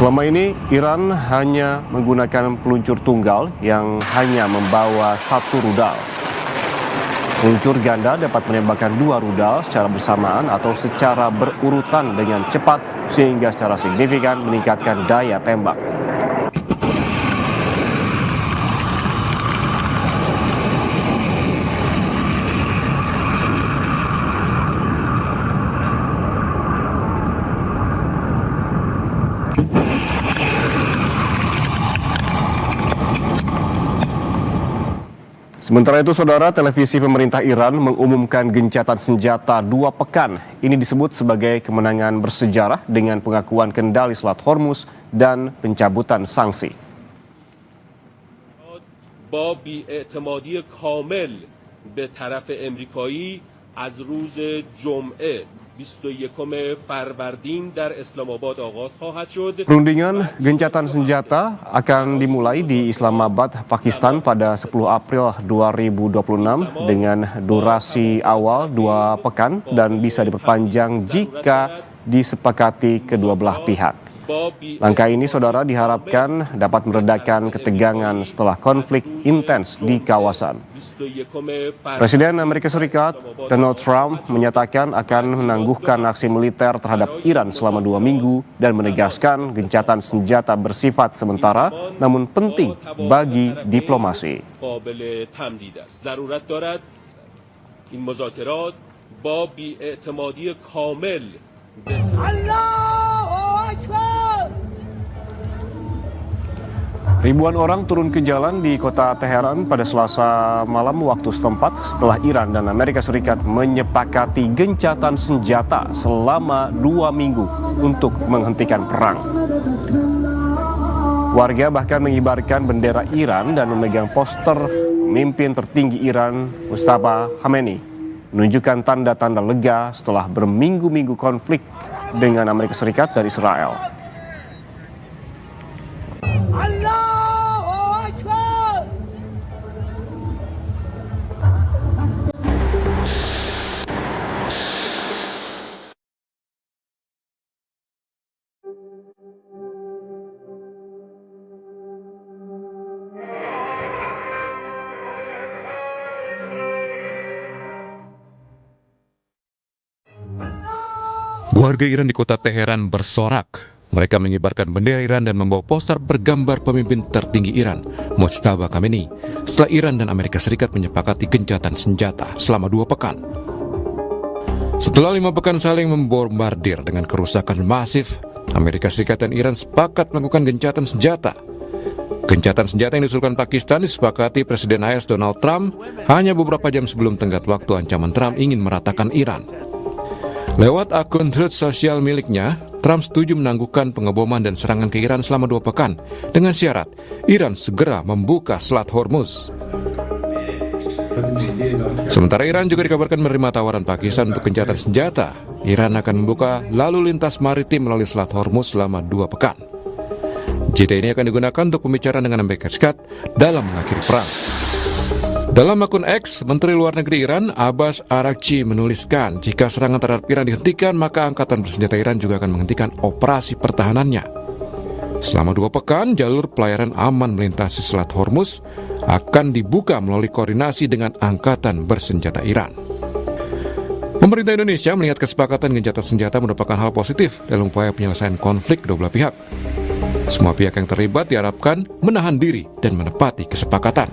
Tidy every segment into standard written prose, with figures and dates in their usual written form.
Selama ini, Iran hanya menggunakan peluncur tunggal yang hanya membawa satu rudal. Peluncur ganda dapat menembakkan dua rudal secara bersamaan atau secara berurutan dengan cepat sehingga secara signifikan meningkatkan daya tembak. Sementara itu, saudara, televisi pemerintah Iran mengumumkan gencatan senjata 2 pekan. Ini disebut sebagai kemenangan bersejarah dengan pengakuan kendali Selat Hormuz dan pencabutan sanksi. با بی‌اعتمادی کامل به طرف آمریکایی از روز جمعه 21 فروردین در اسلام آباد آغاز خواهد شد. Perundingan gencatan senjata akan dimulai di Islamabad, Pakistan pada 10 April 2026 dengan durasi awal 2 pekan dan bisa diperpanjang jika disepakati kedua belah pihak. Langkah ini, saudara, diharapkan dapat meredakan ketegangan setelah konflik intens di kawasan. Presiden Amerika Serikat Donald Trump menyatakan akan menangguhkan aksi militer terhadap Iran selama 2 minggu dan menegaskan gencatan senjata bersifat sementara namun penting bagi diplomasi. Ribuan orang turun ke jalan di kota Teheran pada Selasa malam waktu setempat setelah Iran dan Amerika Serikat menyepakati gencatan senjata selama 2 minggu untuk menghentikan perang. Warga bahkan mengibarkan bendera Iran dan memegang poster pemimpin tertinggi Iran, Mustafa Khamenei, menunjukkan tanda-tanda lega setelah berminggu-minggu konflik dengan Amerika Serikat dan Israel. Warga Iran di kota Teheran bersorak. Mereka mengibarkan bendera Iran dan membawa poster bergambar pemimpin tertinggi Iran, Mustafa Khamenei, setelah Iran dan Amerika Serikat menyepakati gencatan senjata selama 2 pekan. Setelah 5 pekan saling membombardir dengan kerusakan masif, Amerika Serikat dan Iran sepakat melakukan gencatan senjata. Gencatan senjata yang diusulkan Pakistan disepakati Presiden AS Donald Trump hanya beberapa jam sebelum tenggat waktu ancaman Trump ingin meratakan Iran. Lewat akun Truth Social miliknya, Trump setuju menangguhkan pengeboman dan serangan ke Iran selama 2 pekan dengan syarat Iran segera membuka Selat Hormuz. Sementara Iran juga dikabarkan menerima tawaran Pakistan untuk gencatan senjata. Iran akan membuka lalu lintas maritim melalui Selat Hormuz selama 2 pekan. Jeda ini akan digunakan untuk pembicaraan dengan Amerika Serikat dalam mengakhiri perang. Dalam akun X, Menteri Luar Negeri Iran, Abbas Araghchi, menuliskan jika serangan terhadap Iran dihentikan, maka Angkatan Bersenjata Iran juga akan menghentikan operasi pertahanannya. Selama 2 pekan, jalur pelayaran aman melintasi Selat Hormuz akan dibuka melalui koordinasi dengan Angkatan Bersenjata Iran. Pemerintah Indonesia melihat kesepakatan gencatan senjata merupakan hal positif dalam upaya penyelesaian konflik kedua belah pihak. Semua pihak yang terlibat diharapkan menahan diri dan menepati kesepakatan.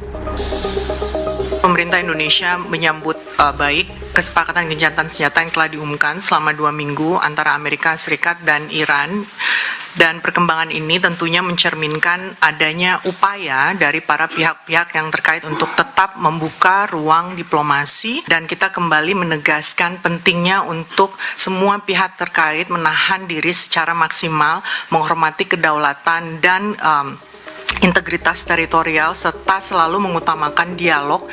Pemerintah Indonesia menyambut baik kesepakatan gencatan senjata yang telah diumumkan selama 2 minggu antara Amerika Serikat dan Iran. Dan perkembangan ini tentunya mencerminkan adanya upaya dari para pihak-pihak yang terkait untuk tetap membuka ruang diplomasi, dan kita kembali menegaskan pentingnya untuk semua pihak terkait menahan diri secara maksimal, menghormati kedaulatan dan integritas teritorial, serta selalu mengutamakan dialog.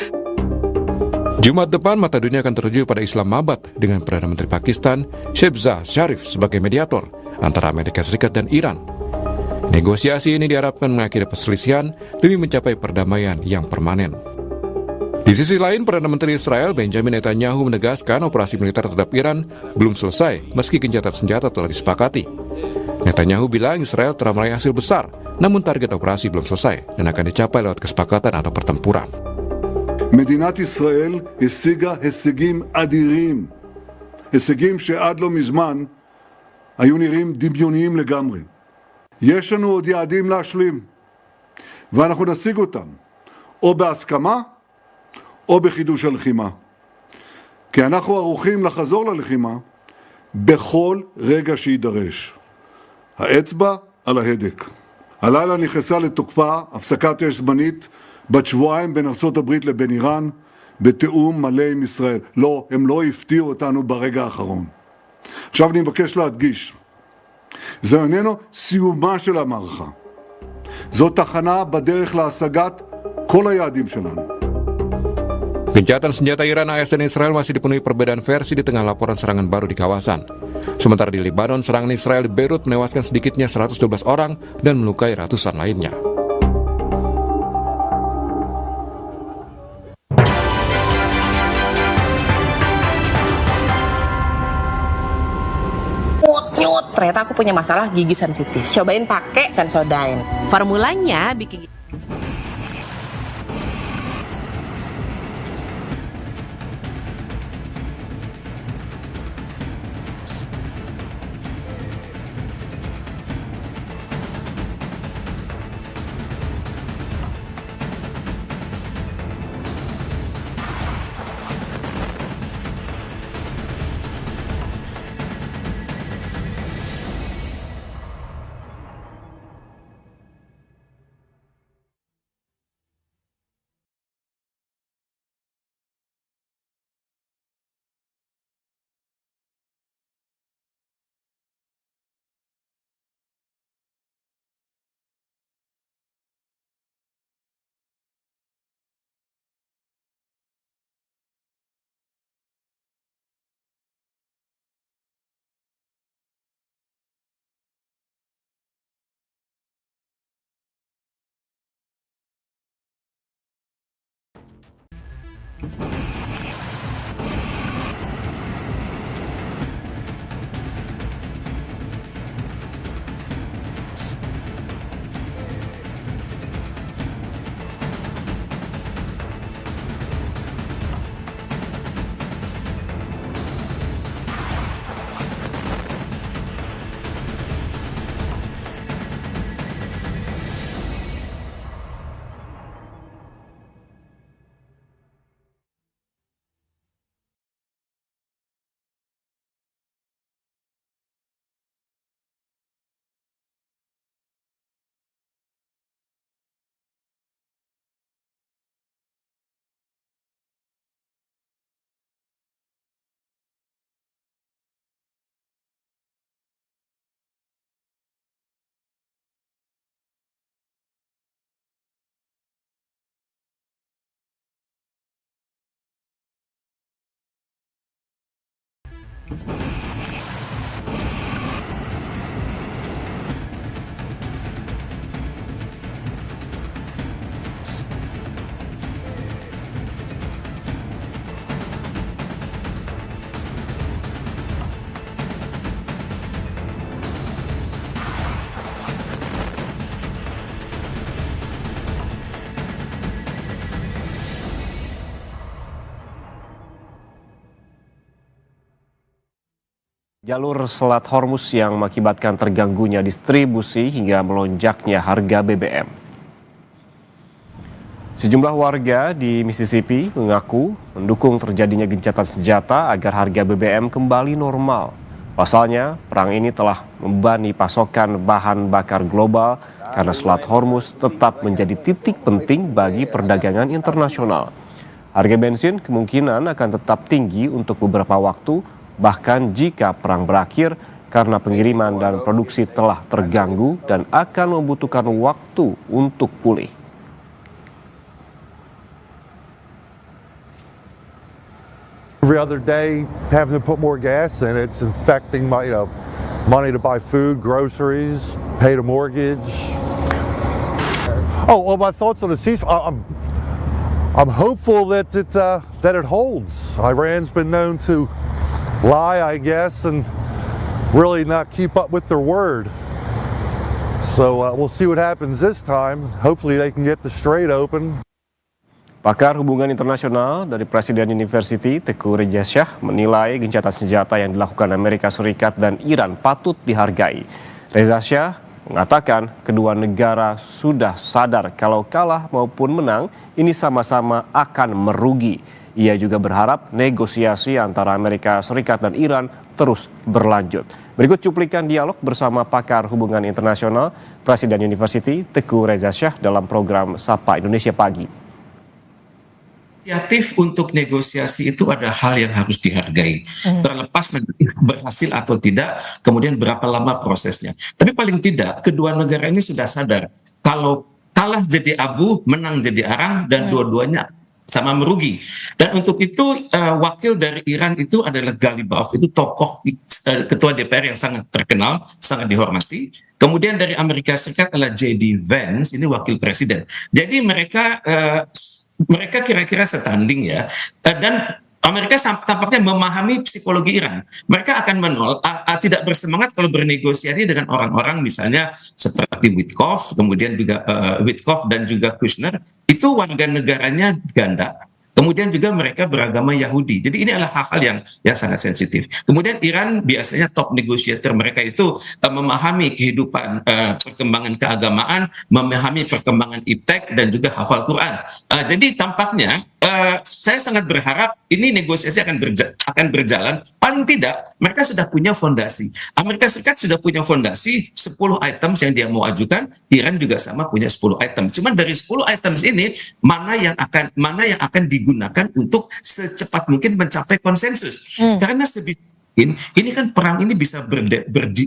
Jumat depan mata dunia akan tertuju pada Islamabad dengan Perdana Menteri Pakistan Shehbaz Sharif sebagai mediator antara Amerika Serikat dan Iran. Negosiasi ini diharapkan mengakhiri perselisihan demi mencapai perdamaian yang permanen. Di sisi lain, Perdana Menteri Israel Benjamin Netanyahu menegaskan operasi militer terhadap Iran belum selesai meski gencatan senjata telah disepakati. Netanyahu bilang Israel telah meraih hasil besar, namun target operasi belum selesai dan akan dicapai lewat kesepakatan atau pertempuran. מדינת ישראל השיגה הישגים אדירים, הישגים שעד לא מזמן היו נראים דמיוניים לגמרי. יש לנו עוד יעדים להשלים, ואנחנו נשיג אותם, או בהסכמה, או בחידוש הלחימה. כי אנחנו ערוכים לחזור ללחימה בכל רגע שידרש. האצבע על ההדק. הלילה נכנסה לתוקפה הפסקת אש זמנית בת שבועיים בין ארצות הברית לבין איראן, בתיאום מלא עם ישראל. לא, הם לא הפתיעו אותנו ברגע האחרון. עכשיו אני מבקש להדגיש, זה איננו סיומה של המערכה. זו תחנה בדרך להשגת כל היעדים שלנו. Gencatan senjata Iran, AS dan Israel masih dipenuhi perbedaan versi di tengah laporan serangan baru di kawasan. Sementara di Lebanon, serangan Israel di Beirut menewaskan sedikitnya 112 orang dan melukai ratusan lainnya. Ternyata aku punya masalah gigi sensitif. Cobain pakai Sensodyne. Formulanya bikin Jalur Selat Hormuz yang mengakibatkan terganggunya distribusi hingga melonjaknya harga BBM. Sejumlah warga di Mississippi mengaku mendukung terjadinya gencatan senjata agar harga BBM kembali normal. Pasalnya, perang ini telah membebani pasokan bahan bakar global karena Selat Hormuz tetap menjadi titik penting bagi perdagangan internasional. Harga bensin kemungkinan akan tetap tinggi untuk beberapa waktu, bahkan jika perang berakhir, karena pengiriman dan produksi telah terganggu dan akan membutuhkan waktu untuk pulih. Every other day, having to put more gas in, it's affecting my, money to buy food, groceries, pay the mortgage. Oh, well, my thoughts on the ceasefire. I'm hopeful that it holds. Iran's been known to lie, I guess, and really not keep up with their word. So we'll see what happens this time. Hopefully they can get the Strait open. Pakar hubungan internasional dari Presiden University, Teguh Reza Shah, menilai gencatan senjata yang dilakukan Amerika Serikat dan Iran patut dihargai. Reza Shah mengatakan kedua negara sudah sadar kalau kalah maupun menang ini sama-sama akan merugi. Ia juga berharap negosiasi antara Amerika Serikat dan Iran terus berlanjut. Berikut cuplikan dialog bersama pakar hubungan internasional Presiden University, Teguh Reza Shah dalam program Sapa Indonesia Pagi. Inisiatif untuk negosiasi itu ada hal yang harus dihargai. Terlepas berhasil atau tidak, kemudian berapa lama prosesnya. Tapi paling tidak, kedua negara ini sudah sadar kalau kalah jadi abu, menang jadi arang, dan dua-duanya sama merugi. Dan untuk itu wakil dari Iran itu adalah Ghalibaf, itu tokoh ketua DPR yang sangat terkenal, sangat dihormati. Kemudian dari Amerika Serikat adalah J.D. Vance, ini wakil presiden. Jadi mereka kira-kira setanding ya, dan Amerika tampaknya memahami psikologi Iran. Mereka akan menolak, tidak bersemangat kalau bernegosiasi dengan orang-orang misalnya seperti Witkoff, kemudian juga Witkoff dan juga Kushner, itu warga negaranya ganda. Kemudian juga mereka beragama Yahudi. Jadi ini adalah hal-hal yang sangat sensitif. Kemudian Iran biasanya top negotiator mereka itu memahami kehidupan perkembangan keagamaan, memahami perkembangan iptek dan juga hafal Quran. Jadi tampaknya saya sangat berharap ini negosiasi akan berjalan. Paling tidak mereka sudah punya fondasi. Amerika Serikat sudah punya fondasi 10 items yang dia mau ajukan. Iran juga sama punya 10 item. Cuman dari 10 items ini mana yang akan digunakan untuk secepat mungkin mencapai konsensus. Karena ini kan perang ini bisa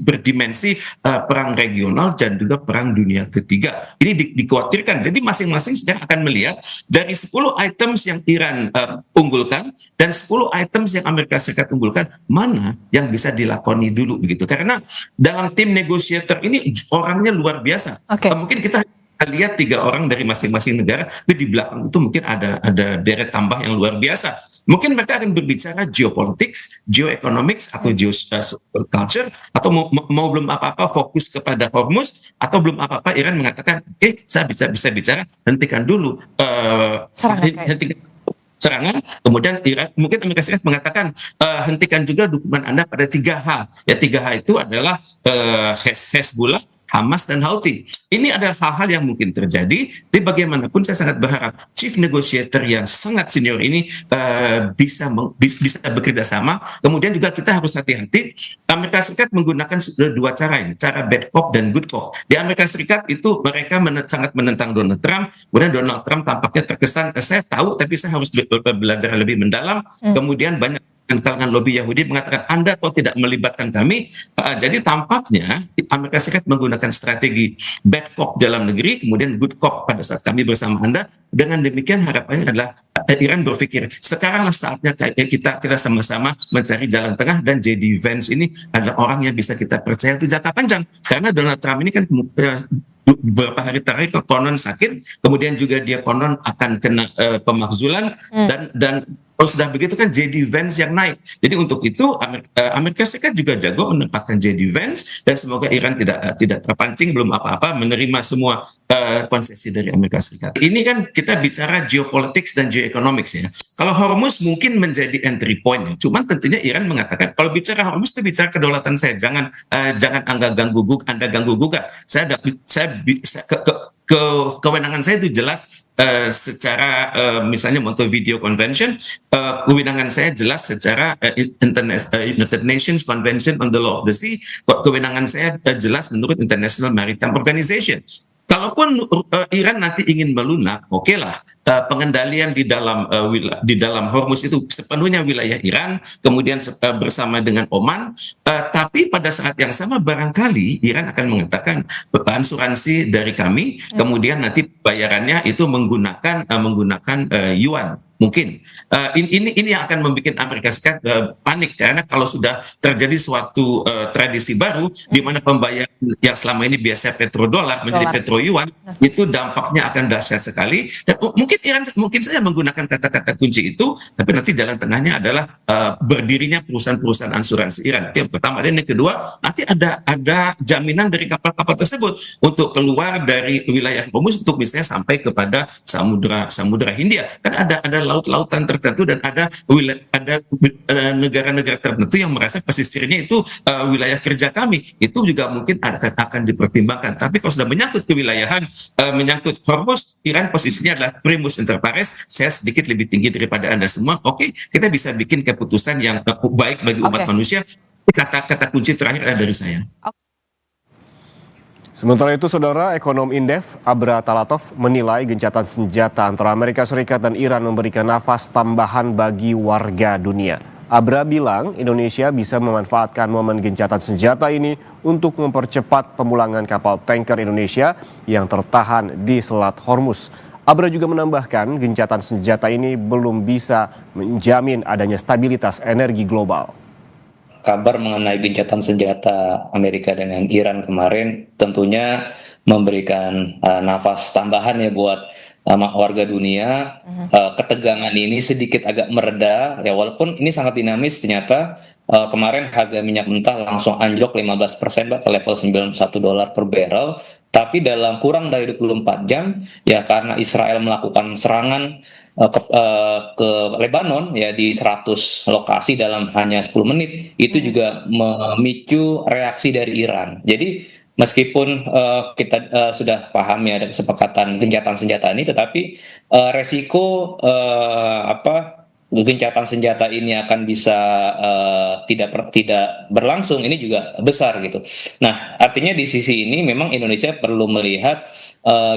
berdimensi perang regional dan juga perang dunia ketiga. Ini dikhawatirkan. Jadi masing-masing sedang akan melihat dari 10 items yang Iran unggulkan dan 10 items yang Amerika Serikat unggulkan, mana yang bisa dilakoni dulu begitu. Karena dalam tim negotiator ini orangnya luar biasa. Mungkin kita lihat 3 orang dari masing-masing negara, tapi di belakang itu mungkin ada deret tambah yang luar biasa. Mungkin mereka akan berbicara geopolitics, geoeconomics, atau geoculture, atau mau belum apa-apa fokus kepada Hormuz, atau belum apa-apa Iran mengatakan, saya bisa bicara, hentikan dulu serangan. Kemudian Iran, mungkin Amerika Serikat mengatakan hentikan juga dukungan Anda pada 3H. Ya 3H itu adalah Hezbollah, Hamas dan Houthi. Ini adalah hal-hal yang mungkin terjadi. Tapi bagaimanapun saya sangat berharap chief negotiator yang sangat senior ini bisa bekerja sama. Kemudian juga kita harus hati-hati. Amerika Serikat menggunakan dua cara ini, cara bad cop dan good cop. Di Amerika Serikat itu mereka sangat menentang Donald Trump. Kemudian Donald Trump tampaknya terkesan saya tahu tapi saya harus belajar lebih mendalam. Kemudian banyak kalangan lobi Yahudi mengatakan Anda kok tidak melibatkan kami. Jadi tampaknya Amerika Serikat menggunakan strategi bad cop dalam negeri, kemudian good cop pada saat kami bersama Anda. Dengan demikian harapannya adalah Iran berpikir sekaranglah saatnya kita sama-sama mencari jalan tengah, dan J.D. Vance ini adalah orang yang bisa kita percaya untuk jangka panjang. Karena Donald Trump ini kan beberapa hari terakhir konon sakit, kemudian juga dia konon akan kena pemakzulan, dan kalau sudah begitu kan J.D. Vance yang naik. Jadi untuk itu Amerika Serikat juga jago menempatkan J.D. Vance, dan semoga Iran tidak terpancing belum apa-apa menerima semua konsesi dari Amerika Serikat. Ini kan kita bicara geopolitics dan geoeconomics ya. Kalau Hormuz mungkin menjadi entry point, cuman tentunya Iran mengatakan kalau bicara Hormuz itu bicara kedaulatan saya, jangan Anda ganggu gugat. Kewenangan saya itu jelas secara misalnya Montevideo Convention, kewenangan saya jelas secara United Nations Convention on the Law of the Sea, kewenangan saya jelas menurut International Maritime Organization. Kalaupun Iran nanti ingin melunak, okelah, pengendalian di dalam Hormuz itu sepenuhnya wilayah Iran, kemudian bersama dengan Oman. Tapi pada saat yang sama barangkali Iran akan mengatakan asuransi dari kami, kemudian nanti bayarannya itu menggunakan yuan. Mungkin ini yang akan membuat Amerika Serikat panik, karena kalau sudah terjadi suatu tradisi baru di mana pembayaran yang selama ini biasa petrodolar menjadi petroyuan, itu dampaknya akan dahsyat sekali. Dan mungkin Iran mungkin saja menggunakan kata-kata kunci itu, tapi nanti jalan tengahnya adalah berdirinya perusahaan-perusahaan asuransi Iran. Itu yang pertama. Dan yang kedua, nanti ada jaminan dari kapal-kapal tersebut untuk keluar dari wilayah Hormuz untuk misalnya sampai kepada Samudra Hindia. Kan ada laut-lautan tertentu dan ada negara-negara tertentu yang merasa pesisirnya itu wilayah kerja kami. Itu juga mungkin akan dipertimbangkan. Tapi kalau sudah menyangkut kewilayahan, menyangkut Hormuz, Iran posisinya adalah primus inter pares, saya sedikit lebih tinggi daripada Anda semua. Oke, kita bisa bikin keputusan yang baik bagi umat manusia. Kata-kata kunci terakhir ada dari saya. Sementara itu, Saudara, ekonom Indef Abra Talatov menilai gencatan senjata antara Amerika Serikat dan Iran memberikan nafas tambahan bagi warga dunia. Abra bilang Indonesia bisa memanfaatkan momen gencatan senjata ini untuk mempercepat pemulangan kapal tanker Indonesia yang tertahan di Selat Hormuz. Abra juga menambahkan gencatan senjata ini belum bisa menjamin adanya stabilitas energi global. Kabar mengenai gencatan senjata Amerika dengan Iran kemarin tentunya memberikan nafas tambahan ya buat warga dunia. Ketegangan ini sedikit agak mereda ya, walaupun ini sangat dinamis ternyata. Kemarin harga minyak mentah langsung anjlok 15% ke level $91 per barrel, tapi dalam kurang dari 24 jam ya, karena Israel melakukan serangan ke Lebanon ya di 100 lokasi dalam hanya 10 menit, itu juga memicu reaksi dari Iran. Jadi meskipun kita sudah paham ya ada kesepakatan gencatan senjata ini, tetapi resiko gencatan senjata ini akan bisa tidak berlangsung ini juga besar gitu. Nah, artinya di sisi ini memang Indonesia perlu melihat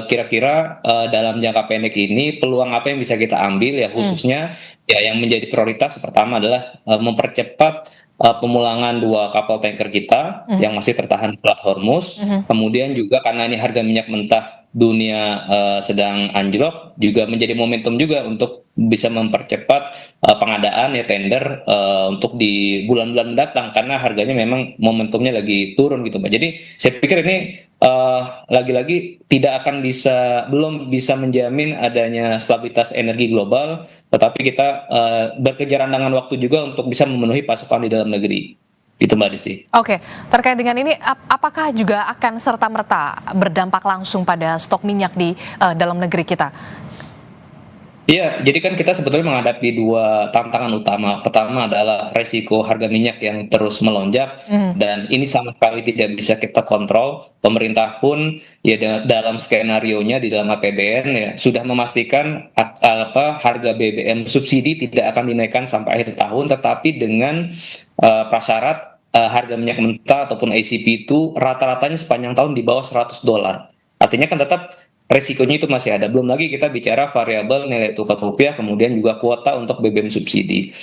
kira-kira dalam jangka pendek ini peluang apa yang bisa kita ambil ya, khususnya ya yang menjadi prioritas pertama adalah mempercepat pemulangan 2 kapal tanker kita yang masih tertahan di Selat Hormuz. Kemudian juga karena ini harga minyak mentah dunia sedang anjlok, juga menjadi momentum juga untuk bisa mempercepat pengadaan ya tender untuk di bulan-bulan mendatang, karena harganya memang momentumnya lagi turun gitu Mbak. Jadi saya pikir ini lagi-lagi belum bisa menjamin adanya stabilitas energi global, tetapi kita berkejaran dengan waktu juga untuk bisa memenuhi pasokan di dalam negeri. Itu Mbak Disti. Oke, terkait dengan ini apakah juga akan serta-merta berdampak langsung pada stok minyak di dalam negeri kita? Iya, jadi kan kita sebetulnya menghadapi 2 tantangan utama. Pertama adalah resiko harga minyak yang terus melonjak, dan ini sama sekali tidak bisa kita kontrol. Pemerintah pun ya dalam skenarionya di dalam APBN ya sudah memastikan harga BBM subsidi tidak akan dinaikkan sampai akhir tahun, tetapi dengan prasyarat harga minyak mentah ataupun ACP itu rata-ratanya sepanjang tahun di bawah $100. Artinya kan tetap resikonya itu masih ada. Belum lagi kita bicara variabel nilai tukar rupiah, kemudian juga kuota untuk BBM subsidi.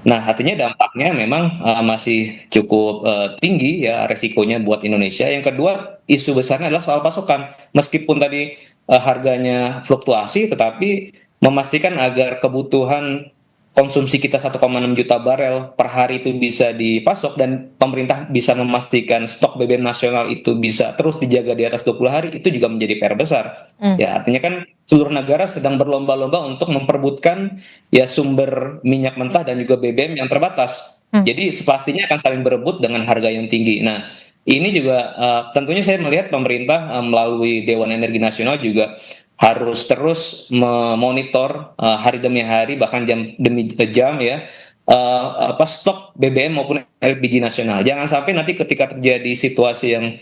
Nah, artinya dampaknya memang masih cukup tinggi ya resikonya buat Indonesia. Yang kedua, isu besarnya adalah soal pasokan. Meskipun tadi harganya fluktuasi, tetapi memastikan agar kebutuhan konsumsi kita 1,6 juta barel per hari itu bisa dipasok, dan pemerintah bisa memastikan stok BBM nasional itu bisa terus dijaga di atas 20 hari, itu juga menjadi PR besar. Ya, artinya kan seluruh negara sedang berlomba-lomba untuk memperebutkan ya sumber minyak mentah dan juga BBM yang terbatas. Jadi pastinya akan saling berebut dengan harga yang tinggi. Nah, ini juga tentunya saya melihat pemerintah melalui Dewan Energi Nasional juga harus terus memonitor hari demi hari, bahkan jam demi jam ya, stok BBM maupun LPG nasional. Jangan sampai nanti ketika terjadi situasi yang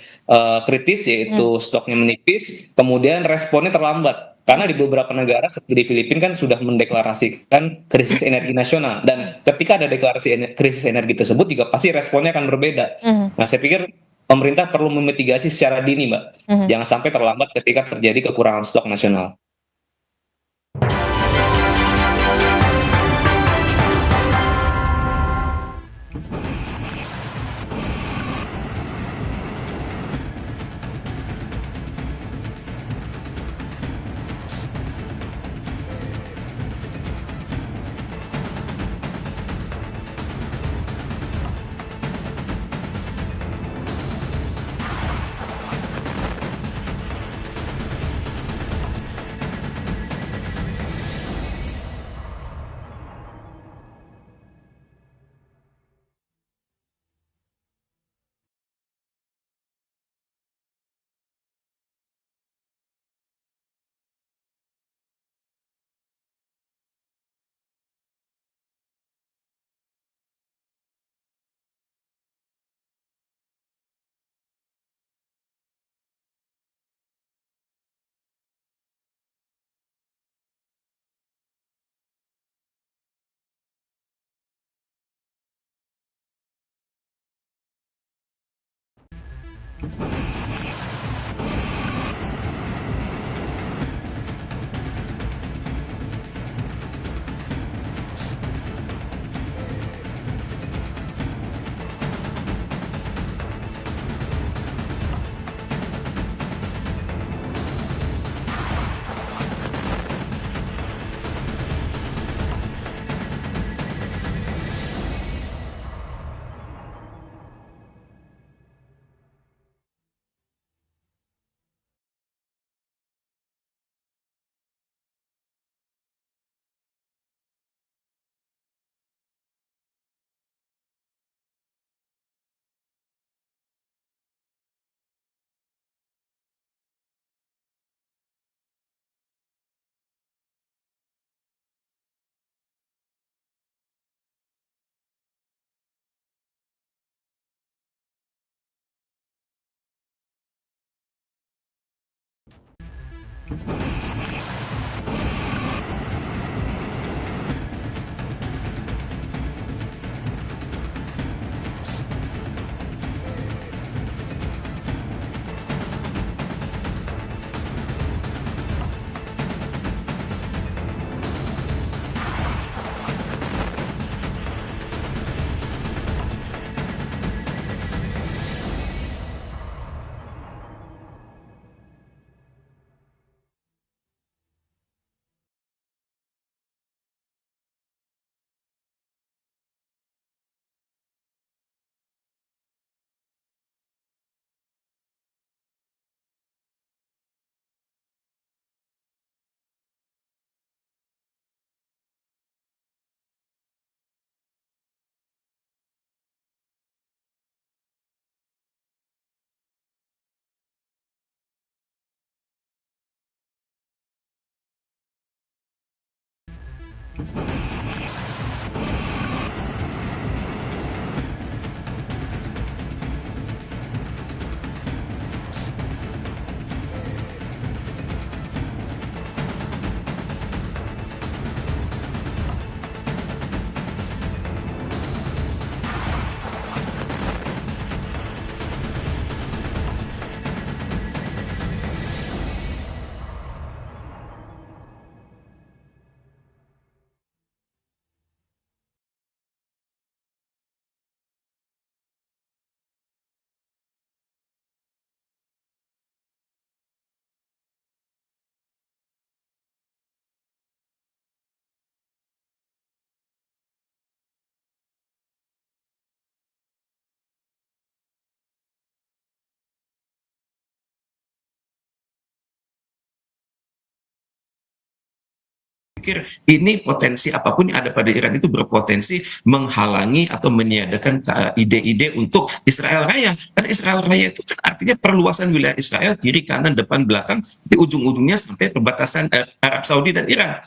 kritis, yaitu stoknya menipis, kemudian responnya terlambat. Karena di beberapa negara seperti di Filipina kan sudah mendeklarasikan krisis energi nasional, dan ketika ada deklarasi krisis energi tersebut juga pasti responnya akan berbeda. Nah, saya pikir pemerintah perlu memitigasi secara dini, Mbak. Jangan sampai terlambat ketika terjadi kekurangan stok nasional. Pikir ini potensi apapun yang ada pada Iran itu berpotensi menghalangi atau meniadakan ide-ide untuk Israel Raya. Karena Israel Raya itu kan artinya perluasan wilayah Israel kiri, kanan, depan, belakang, di ujung-ujungnya sampai perbatasan Arab Saudi dan Iran.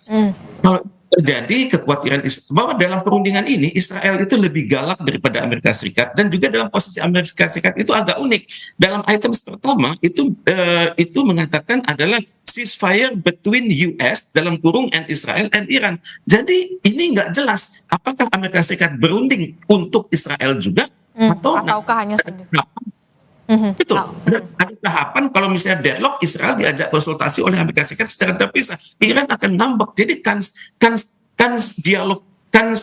Kalau terjadi kekhawatiran bahwa dalam perundingan ini Israel itu lebih galak daripada Amerika Serikat, dan juga dalam posisi Amerika Serikat itu agak unik. Dalam item pertama itu mengatakan adalah ceasefire between US dalam kurung and Israel and Iran. Jadi ini nggak jelas apakah Amerika Serikat berunding untuk Israel juga ataukah hanya sendiri. Betul. Ada tahapan kalau misalnya deadlock, Israel diajak konsultasi oleh Amerika Serikat secara terpisah. Iran akan ngambek. Jadi dialog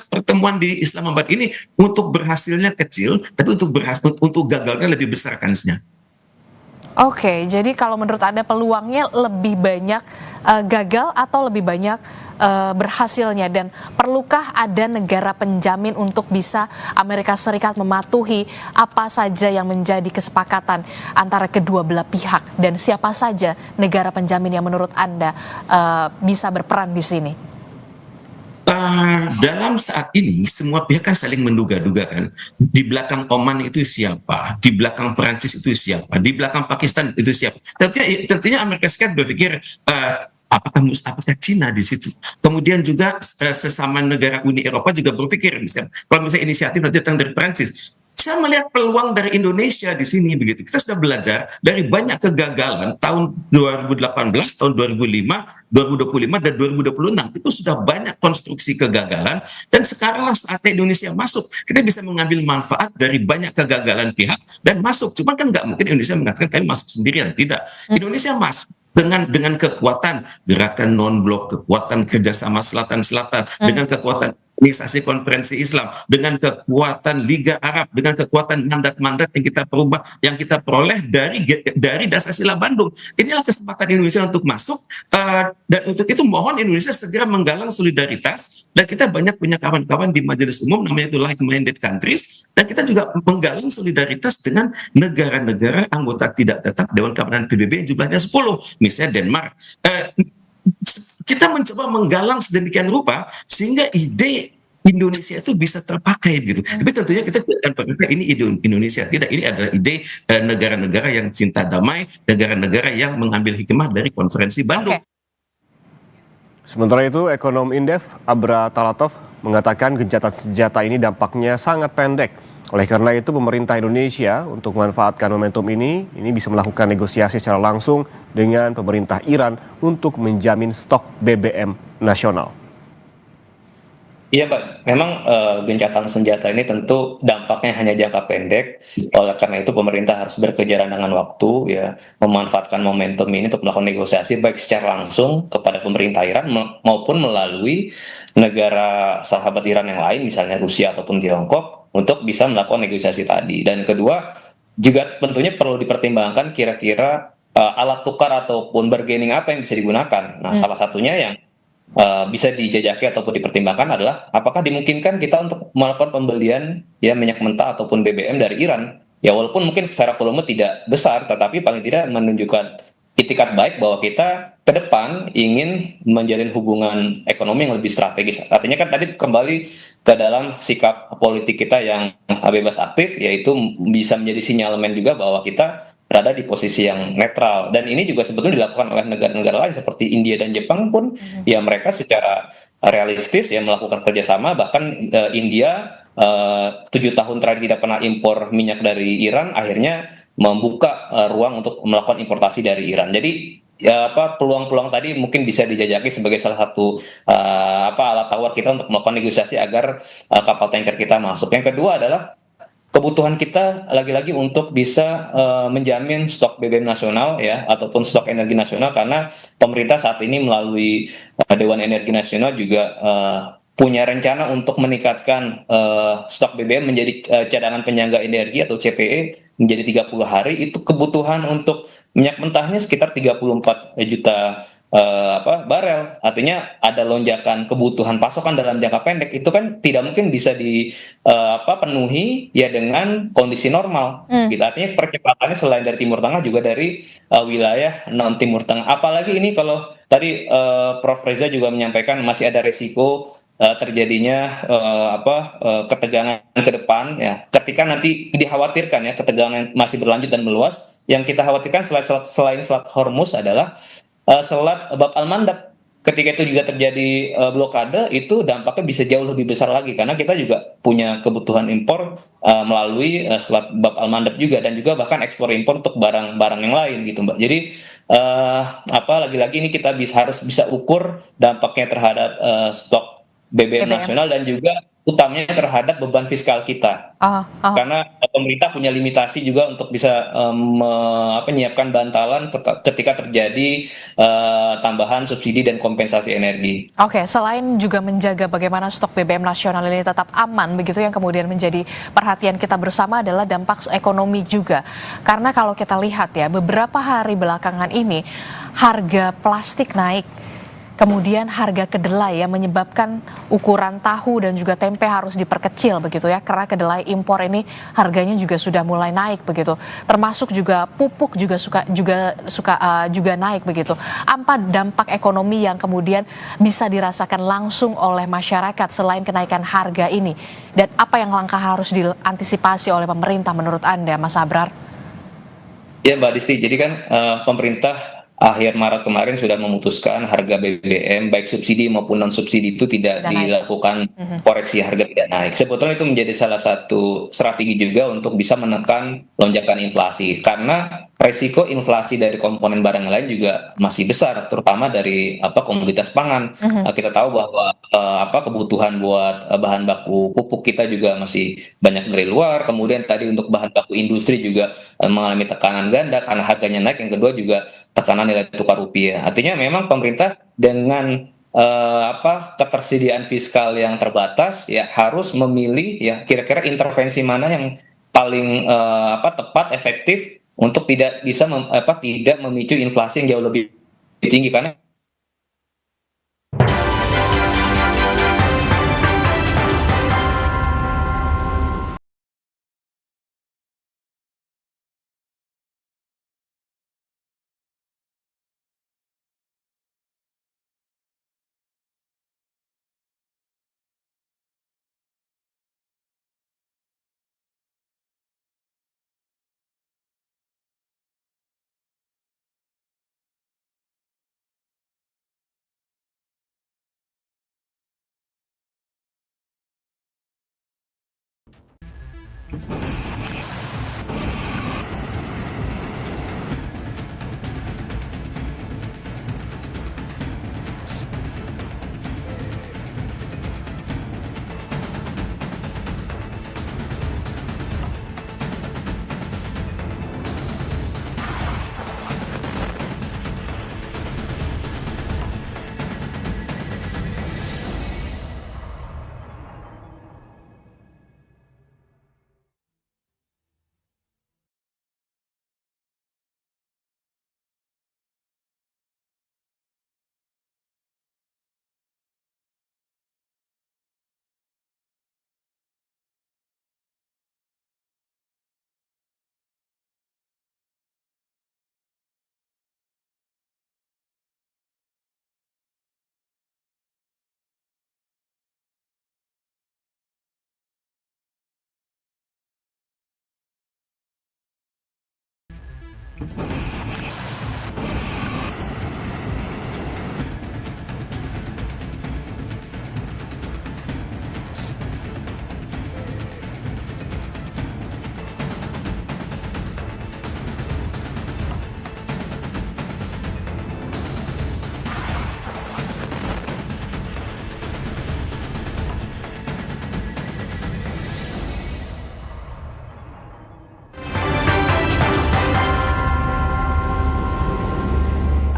pertemuan di Islamabad ini untuk berhasilnya kecil, tapi untuk gagalnya lebih besar kansnya. Oke, jadi kalau menurut Anda peluangnya lebih banyak gagal atau lebih banyak berhasilnya, dan perlukah ada negara penjamin untuk bisa Amerika Serikat mematuhi apa saja yang menjadi kesepakatan antara kedua belah pihak, dan siapa saja negara penjamin yang menurut Anda bisa berperan di sini? Dalam saat ini semua pihak kan saling menduga-duga kan, di belakang Oman itu siapa, di belakang Perancis itu siapa, di belakang Pakistan itu siapa. Tentunya Amerika Serikat berpikir apakah Cina di situ. Kemudian juga sesama negara Uni Eropa juga berpikir kalau misalnya inisiatif nanti datang dari Perancis. Saya melihat peluang dari Indonesia di sini begitu. Kita sudah belajar dari banyak kegagalan tahun 2018, tahun 2005, 2025 dan 2026. Itu sudah banyak konstruksi kegagalan, dan sekaranglah saatnya Indonesia masuk. Kita bisa mengambil manfaat dari banyak kegagalan pihak dan masuk. Cuma kan nggak mungkin Indonesia mengatakan kami masuk sendirian, tidak. Indonesia masuk dengan kekuatan gerakan non-blok, kekuatan kerjasama selatan-selatan, dengan kekuatan organisasi konferensi Islam, dengan kekuatan Liga Arab, dengan kekuatan mandat-mandat yang kita peroleh dari Dasar-Sila Bandung. Inilah kesempatan Indonesia untuk masuk, dan untuk itu mohon Indonesia segera menggalang solidaritas, dan kita banyak punya kawan-kawan di Majelis Umum namanya itu like-minded countries, dan kita juga menggalang solidaritas dengan negara-negara anggota tidak tetap Dewan Keamanan PBB yang jumlahnya 10, misalnya Denmark. Kita mencoba menggalang sedemikian rupa sehingga ide Indonesia itu bisa terpakai gitu. Tapi tentunya kita tidak akan pakai ini ide Indonesia, tidak, ini adalah ide negara-negara yang cinta damai, negara-negara yang mengambil hikmah dari konferensi Bandung. Sementara itu, ekonom Indef Abra Talatov mengatakan gencatan senjata ini dampaknya sangat pendek. Oleh karena itu, pemerintah Indonesia untuk memanfaatkan momentum ini bisa melakukan negosiasi secara langsung dengan pemerintah Iran untuk menjamin stok BBM nasional. Iya Pak, memang gencatan senjata ini tentu dampaknya hanya jangka pendek. Oleh karena itu pemerintah harus berkejaran dengan waktu, ya, memanfaatkan momentum ini untuk melakukan negosiasi baik secara langsung kepada pemerintah Iran maupun melalui negara sahabat Iran yang lain, misalnya Rusia ataupun Tiongkok, untuk bisa melakukan negosiasi tadi. Dan kedua, juga tentunya perlu dipertimbangkan kira-kira alat tukar ataupun bargaining apa yang bisa digunakan. Nah, salah satunya yang bisa dijajaki ataupun dipertimbangkan adalah apakah dimungkinkan kita untuk melakukan pembelian ya minyak mentah ataupun BBM dari Iran. Ya walaupun mungkin secara volume tidak besar, tetapi paling tidak menunjukkan itikat baik bahwa kita ke depan ingin menjalin hubungan ekonomi yang lebih strategis. Artinya kan tadi kembali ke dalam sikap politik kita yang bebas aktif, yaitu bisa menjadi sinyalemen juga bahwa kita berada di posisi yang netral. Dan ini juga sebetulnya dilakukan oleh negara-negara lain seperti India dan Jepang pun, ya mereka secara realistis ya melakukan kerjasama. Bahkan India 7 tahun terakhir tidak pernah impor minyak dari Iran, akhirnya membuka ruang untuk melakukan importasi dari Iran. Jadi ya peluang-peluang tadi mungkin bisa dijajaki sebagai salah satu alat tawar kita untuk melakukan negosiasi agar kapal tanker kita masuk. Yang kedua adalah kebutuhan kita lagi-lagi untuk bisa menjamin stok BBM nasional ya ataupun stok energi nasional, karena pemerintah saat ini melalui Dewan Energi Nasional juga punya rencana untuk meningkatkan stok BBM menjadi cadangan penyangga energi atau CPE menjadi 30 hari. Itu kebutuhan untuk minyak mentahnya sekitar 34 juta barel. Artinya ada lonjakan kebutuhan pasokan dalam jangka pendek, itu kan tidak mungkin bisa penuhi ya dengan kondisi normal gitu. Artinya percepatannya selain dari Timur Tengah juga dari wilayah non Timur Tengah. Apalagi ini kalau tadi Prof Reza juga menyampaikan masih ada resiko terjadinya ketegangan ke depan ya, ketika nanti dikhawatirkan ya ketegangan masih berlanjut dan meluas. Yang kita khawatirkan selain Selat Hormuz adalah Selat Bab al-Mandab. Ketika itu juga terjadi blokade, itu dampaknya bisa jauh lebih besar lagi karena kita juga punya kebutuhan impor melalui Selat Bab al-Mandab juga, dan juga bahkan ekspor impor untuk barang-barang yang lain gitu Mbak. Jadi lagi-lagi ini kita harus bisa ukur dampaknya terhadap stok BBM nasional dan juga utamanya terhadap beban fiskal kita. Karena pemerintah punya limitasi juga untuk bisa menyiapkan bantalan ketika terjadi tambahan subsidi dan kompensasi energi. Oke, selain juga menjaga bagaimana stok BBM nasional ini tetap aman, begitu yang kemudian menjadi perhatian kita bersama adalah dampak ekonomi juga. Karena kalau kita lihat ya, beberapa hari belakangan ini harga plastik naik. Kemudian harga kedelai ya menyebabkan ukuran tahu dan juga tempe harus diperkecil begitu ya, karena kedelai impor ini harganya juga sudah mulai naik begitu. Termasuk juga pupuk juga naik begitu. Apa dampak ekonomi yang kemudian bisa dirasakan langsung oleh masyarakat selain kenaikan harga ini? Dan apa yang langkah harus diantisipasi oleh pemerintah menurut Anda, Mas Abrar? Ya Mbak Disti, jadi kan pemerintah akhir Maret kemarin sudah memutuskan harga BBM baik subsidi maupun non subsidi itu tidak dilakukan koreksi harga, tidak naik. Sebetulnya itu menjadi salah satu strategi juga untuk bisa menekan lonjakan inflasi, karena resiko inflasi dari komponen barang lain juga masih besar, terutama dari komoditas pangan. Kita tahu bahwa kebutuhan buat bahan baku pupuk kita juga masih banyak dari luar. Kemudian tadi untuk bahan baku industri juga mengalami tekanan ganda karena harganya naik. Yang kedua juga tekanan nilai tukar rupiah. Artinya memang pemerintah dengan ketersediaan fiskal yang terbatas ya harus memilih ya kira-kira intervensi mana yang paling tepat, efektif untuk tidak bisa tidak memicu inflasi yang jauh lebih tinggi, karena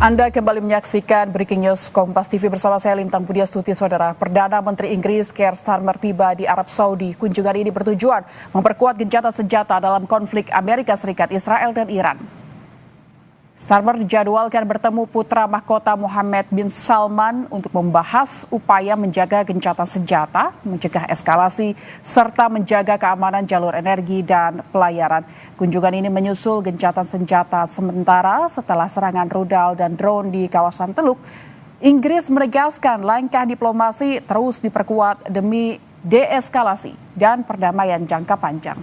Anda kembali menyaksikan Breaking News Kompas TV bersama saya Lintang Budia Stuti. Saudara, Perdana Menteri Inggris Keir Starmer tiba di Arab Saudi. Kunjungan ini bertujuan memperkuat gencatan senjata dalam konflik Amerika Serikat, Israel dan Iran. Starmer dijadwalkan bertemu putra mahkota Mohammed bin Salman untuk membahas upaya menjaga gencatan senjata, mencegah eskalasi, serta menjaga keamanan jalur energi dan pelayaran. Kunjungan ini menyusul gencatan senjata sementara setelah serangan rudal dan drone di kawasan Teluk. Inggris menegaskan langkah diplomasi terus diperkuat demi deeskalasi dan perdamaian jangka panjang.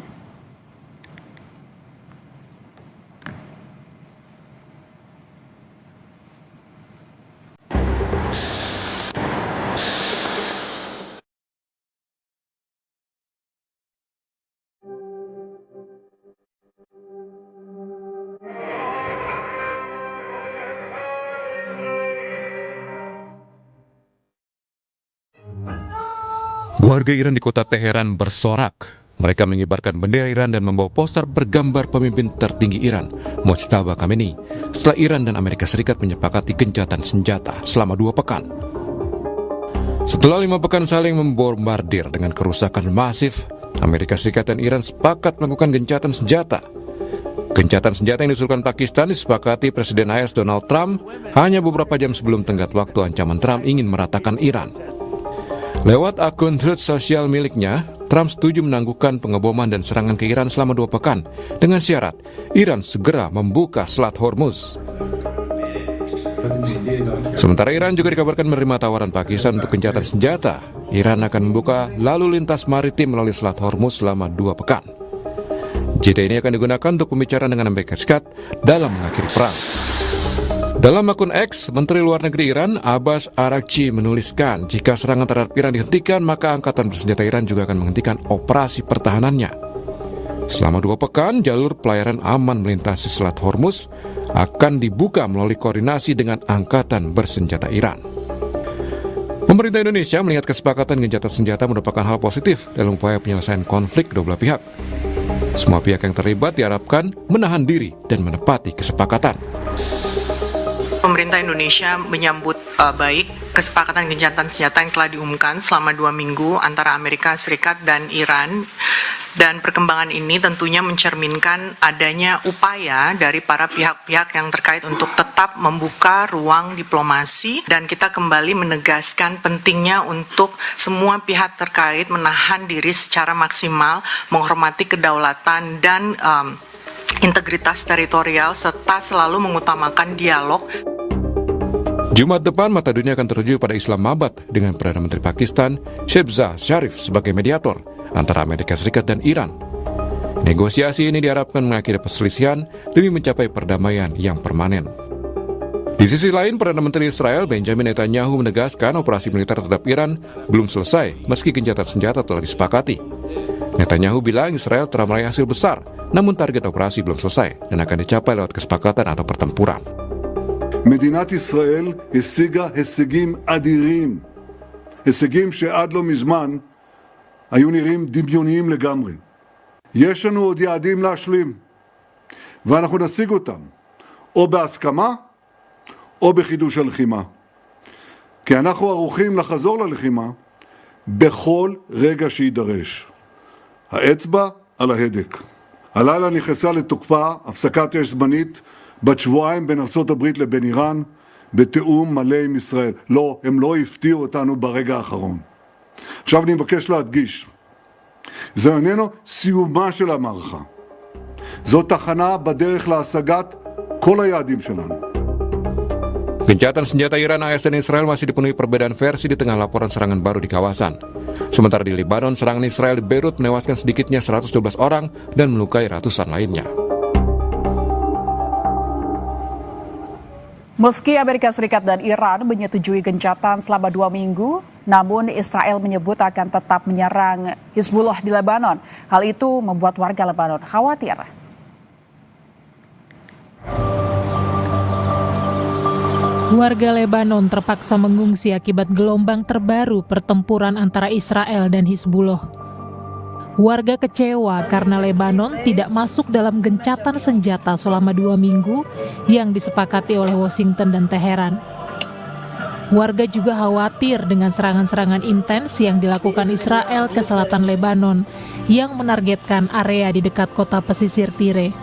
Warga Iran di kota Teheran bersorak. Mereka mengibarkan bendera Iran dan membawa poster bergambar pemimpin tertinggi Iran, Mojtaba Khamenei, setelah Iran dan Amerika Serikat menyepakati gencatan senjata selama 2 pekan. Setelah 5 pekan saling membombardir dengan kerusakan masif, Amerika Serikat dan Iran sepakat melakukan gencatan senjata. Gencatan senjata yang diusulkan Pakistan disepakati Presiden AS Donald Trump hanya beberapa jam sebelum tenggat waktu ancaman Trump ingin meratakan Iran. Lewat akun Truth Social miliknya, Trump setuju menangguhkan pengeboman dan serangan ke Iran selama 2 pekan dengan syarat Iran segera membuka Selat Hormuz. Sementara Iran juga dikabarkan menerima tawaran Pakistan untuk gencatan senjata. Iran akan membuka lalu lintas maritim melalui Selat Hormuz selama 2 pekan. JT ini akan digunakan untuk pembicaraan dengan Amerika Serikat dalam mengakhiri perang. Dalam akun X, Menteri Luar Negeri Iran, Abbas Araghchi, menuliskan jika serangan terhadap Iran dihentikan, maka Angkatan Bersenjata Iran juga akan menghentikan operasi pertahanannya. Selama 2 pekan, jalur pelayaran aman melintasi Selat Hormuz akan dibuka melalui koordinasi dengan Angkatan Bersenjata Iran. Pemerintah Indonesia melihat kesepakatan gencatan senjata merupakan hal positif dalam upaya penyelesaian konflik kedua belah pihak. Semua pihak yang terlibat diharapkan menahan diri dan menepati kesepakatan. Pemerintah Indonesia menyambut baik kesepakatan gencatan senjata yang telah diumumkan selama 2 minggu antara Amerika Serikat dan Iran. Dan perkembangan ini tentunya mencerminkan adanya upaya dari para pihak-pihak yang terkait untuk tetap membuka ruang diplomasi, dan kita kembali menegaskan pentingnya untuk semua pihak terkait menahan diri secara maksimal, menghormati kedaulatan dan integritas teritorial, serta selalu mengutamakan dialog. Jumat depan mata dunia akan tertuju pada Islamabad dengan Perdana Menteri Pakistan Shehbaz Sharif sebagai mediator antara Amerika Serikat dan Iran. Negosiasi ini diharapkan mengakhiri perselisihan demi mencapai perdamaian yang permanen. Di sisi lain, Perdana Menteri Israel Benjamin Netanyahu menegaskan operasi militer terhadap Iran belum selesai meski gencatan senjata telah disepakati. Netanyahu bilang Israel telah meraih hasil besar, namun target operasi belum selesai dan akan dicapai lewat kesepakatan atau pertempuran. מדינת ישראל השיגה הישגים אדירים, הישגים שעד לא מזמן היו נראים דמיוניים לגמרי. יש לנו עוד יעדים להשלים, ואנחנו נשיג אותם, או בהסכמה, או בחידוש הלחימה. כי אנחנו ערוכים לחזור ללחימה בכל רגע שידרש. האצבע על ההדק. הלילה נכנסה לתוקפה הפסקת אש זמנית בת שבועיים בין ארצות הברית לבין איראן, בתיאום מלא עם ישראל. לא, הם לא הפתיעו אותנו ברגע האחרון. עכשיו אני מבקש להדגיש, זה איננו סיומה של המערכה. זו תחנה בדרך להשגת כל היעדים שלנו. Gencatan senjata Iran, AS dan Israel masih dipenuhi perbedaan versi di tengah laporan serangan baru di kawasan. Sementara di Lebanon, serangan Israel di Beirut menewaskan sedikitnya 112 orang dan melukai ratusan lainnya. Meski Amerika Serikat dan Iran menyetujui gencatan selama 2 minggu, namun Israel menyebut akan tetap menyerang Hizbullah di Lebanon. Hal itu membuat warga Lebanon khawatir. Warga Lebanon terpaksa mengungsi akibat gelombang terbaru pertempuran antara Israel dan Hizbullah. Warga kecewa karena Lebanon tidak masuk dalam gencatan senjata selama 2 minggu yang disepakati oleh Washington dan Teheran. Warga juga khawatir dengan serangan-serangan intens yang dilakukan Israel ke selatan Lebanon yang menargetkan area di dekat kota pesisir Tire.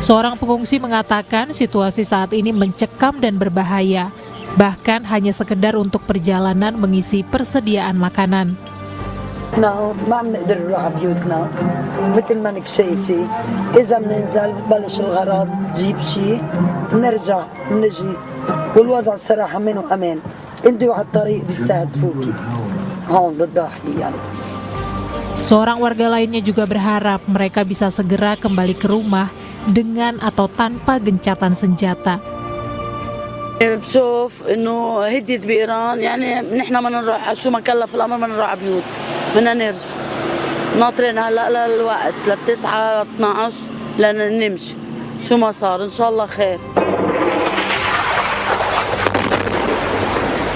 Seorang pengungsi mengatakan situasi saat ini mencekam dan berbahaya, bahkan hanya sekedar untuk perjalanan mengisi persediaan makanan. ما بنقدر نروح على بيوتنا مثل ما انك شايفه اذا بننزل ببلش الغرض نجيب شيء بنرجع بنجي والوضع صراحه منه امان انت على الطريق بيستهدفوكي هون بالضاحيه يعني. Seorang warga lainnya juga berharap mereka bisa segera kembali ke rumah dengan atau tanpa gencatan senjata. بشوف انه هديت بايران يعني نحن بدنا نروح شو ما كلف الامر بدنا نروح على بيوت بدنا نرجع ناطرين هلا للوقت ل9 12 لنمشي شو ما صار ان شاء الله خير.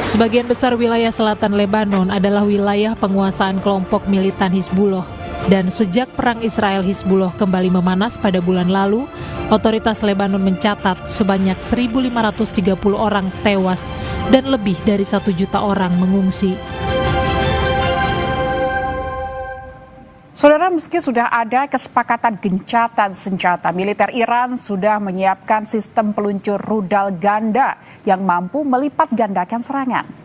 Sebagian besar wilayah selatan Lebanon adalah wilayah penguasaan kelompok militan Hizbullah. Dan sejak perang Israel-Hizbullah kembali memanas pada bulan lalu, otoritas Lebanon mencatat sebanyak 1.530 orang tewas dan lebih dari 1 juta orang mengungsi. Saudara, meski sudah ada kesepakatan gencatan senjata, militer Iran sudah menyiapkan sistem peluncur rudal ganda yang mampu melipat gandakan serangan.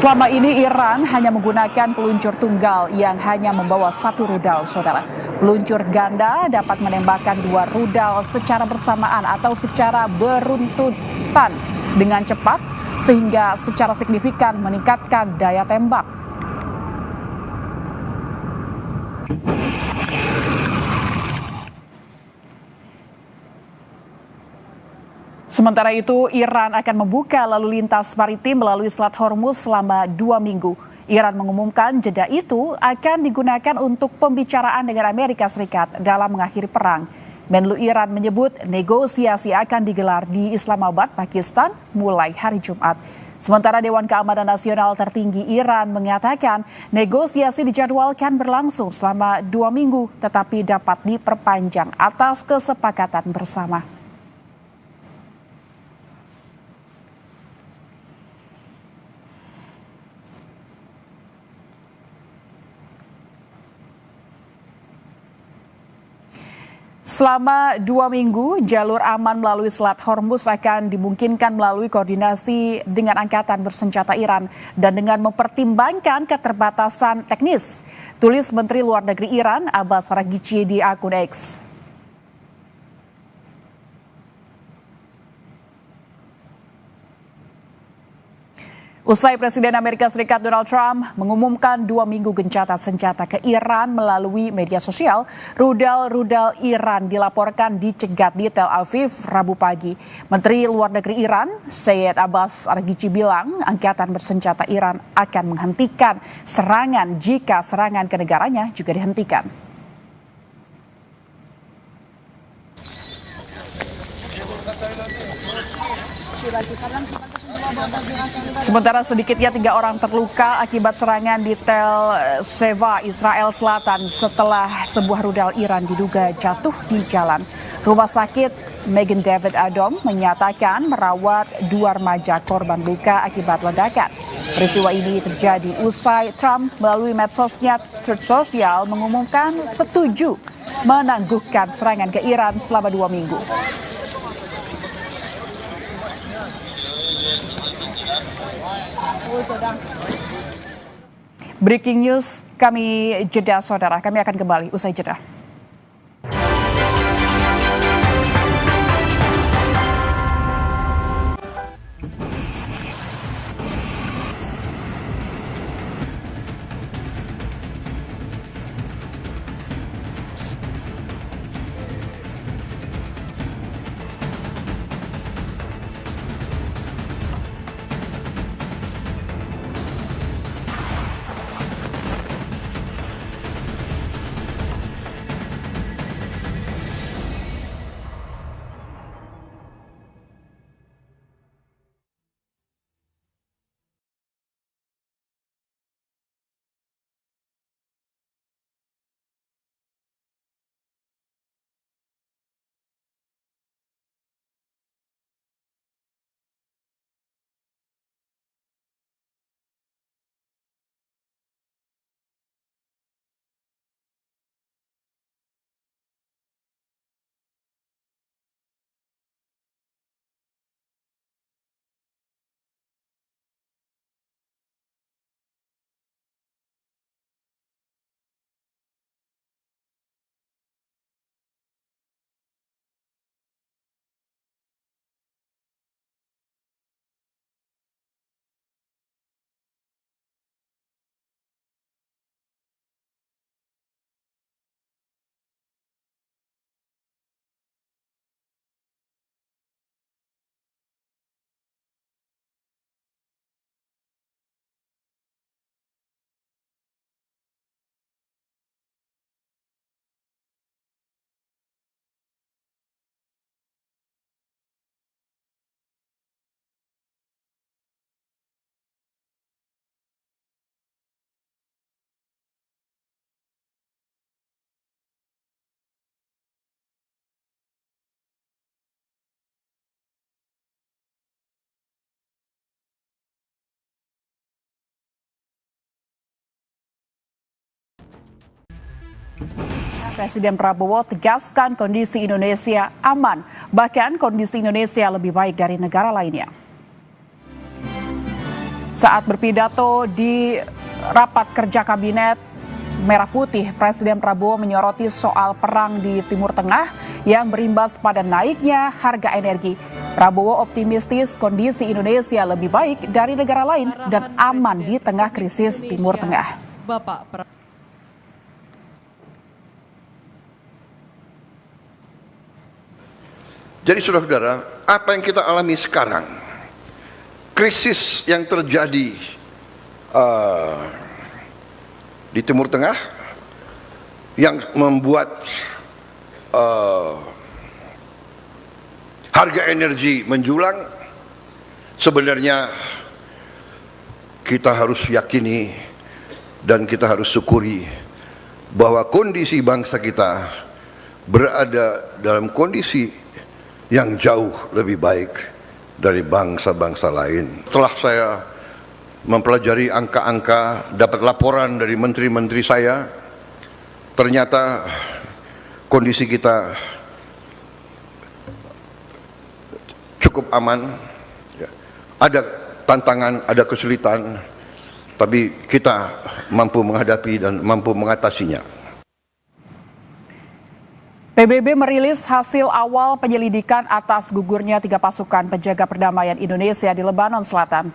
Selama ini Iran hanya menggunakan peluncur tunggal yang hanya membawa 1 rudal, saudara. Peluncur ganda dapat menembakkan 2 rudal secara bersamaan atau secara beruntutan dengan cepat sehingga secara signifikan meningkatkan daya tembak. Sementara itu, Iran akan membuka lalu lintas maritim melalui Selat Hormuz selama 2 minggu. Iran mengumumkan jeda itu akan digunakan untuk pembicaraan dengan Amerika Serikat dalam mengakhiri perang. Menlu Iran menyebut negosiasi akan digelar di Islamabad, Pakistan mulai hari Jumat. Sementara Dewan Keamanan Nasional tertinggi Iran mengatakan negosiasi dijadwalkan berlangsung selama 2 minggu tetapi dapat diperpanjang atas kesepakatan bersama. Selama 2 minggu, jalur aman melalui Selat Hormuz akan dimungkinkan melalui koordinasi dengan angkatan bersenjata Iran dan dengan mempertimbangkan keterbatasan teknis, tulis Menteri Luar Negeri Iran Abbas Araghchi di akun X. Usai Presiden Amerika Serikat Donald Trump mengumumkan 2 minggu gencatan senjata ke Iran melalui media sosial, rudal-rudal Iran dilaporkan dicegat di Tel Aviv Rabu pagi. Menteri Luar Negeri Iran, Syed Abbas Araghchi bilang angkatan bersenjata Iran akan menghentikan serangan jika serangan ke negaranya juga dihentikan. Sementara sedikitnya 3 orang terluka akibat serangan di Tel Sheva, Israel Selatan setelah sebuah rudal Iran diduga jatuh di jalan. Rumah sakit Magen David Adom menyatakan merawat 2 remaja korban luka akibat ledakan. Peristiwa ini terjadi usai Trump melalui medsosnya Truth Social mengumumkan setuju menangguhkan serangan ke Iran selama 2 minggu. Breaking news, kami jeda saudara, kami akan kembali usai jeda. Presiden Prabowo tegaskan kondisi Indonesia aman, bahkan kondisi Indonesia lebih baik dari negara lainnya. Saat berpidato di rapat kerja kabinet Merah Putih, Presiden Prabowo menyoroti soal perang di Timur Tengah yang berimbas pada naiknya harga energi. Prabowo optimistis kondisi Indonesia lebih baik dari negara lain dan aman di tengah krisis Timur Tengah. Jadi saudara-saudara, apa yang kita alami sekarang, krisis yang terjadi di Timur Tengah yang membuat harga energi menjulang, sebenarnya kita harus yakini dan kita harus syukuri bahwa kondisi bangsa kita berada dalam kondisi yang jauh lebih baik dari bangsa-bangsa lain. Setelah saya mempelajari angka-angka, dapat laporan dari menteri-menteri saya, ternyata kondisi kita cukup aman. Ada tantangan, ada kesulitan, tapi kita mampu menghadapi dan mampu mengatasinya. PBB merilis hasil awal penyelidikan atas gugurnya 3 pasukan penjaga perdamaian Indonesia di Lebanon Selatan.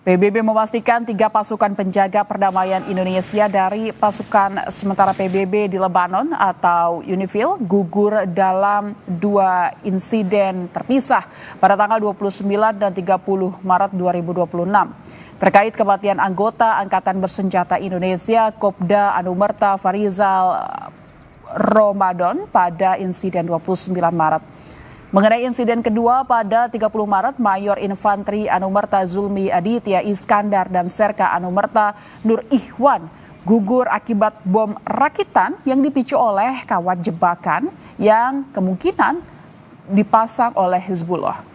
PBB memastikan 3 pasukan penjaga perdamaian Indonesia dari pasukan sementara PBB di Lebanon atau UNIFIL gugur dalam 2 insiden terpisah pada tanggal 29 dan 30 Maret 2026. Terkait kematian anggota Angkatan Bersenjata Indonesia Kopda Anumerta Farizal Ramadan pada insiden 29 Maret. Mengenai insiden kedua pada 30 Maret, Mayor Infanteri Anumerta Zulmi Aditya Iskandar dan Serka Anumerta Nur Ihwan gugur akibat bom rakitan yang dipicu oleh kawat jebakan yang kemungkinan dipasang oleh Hizbullah.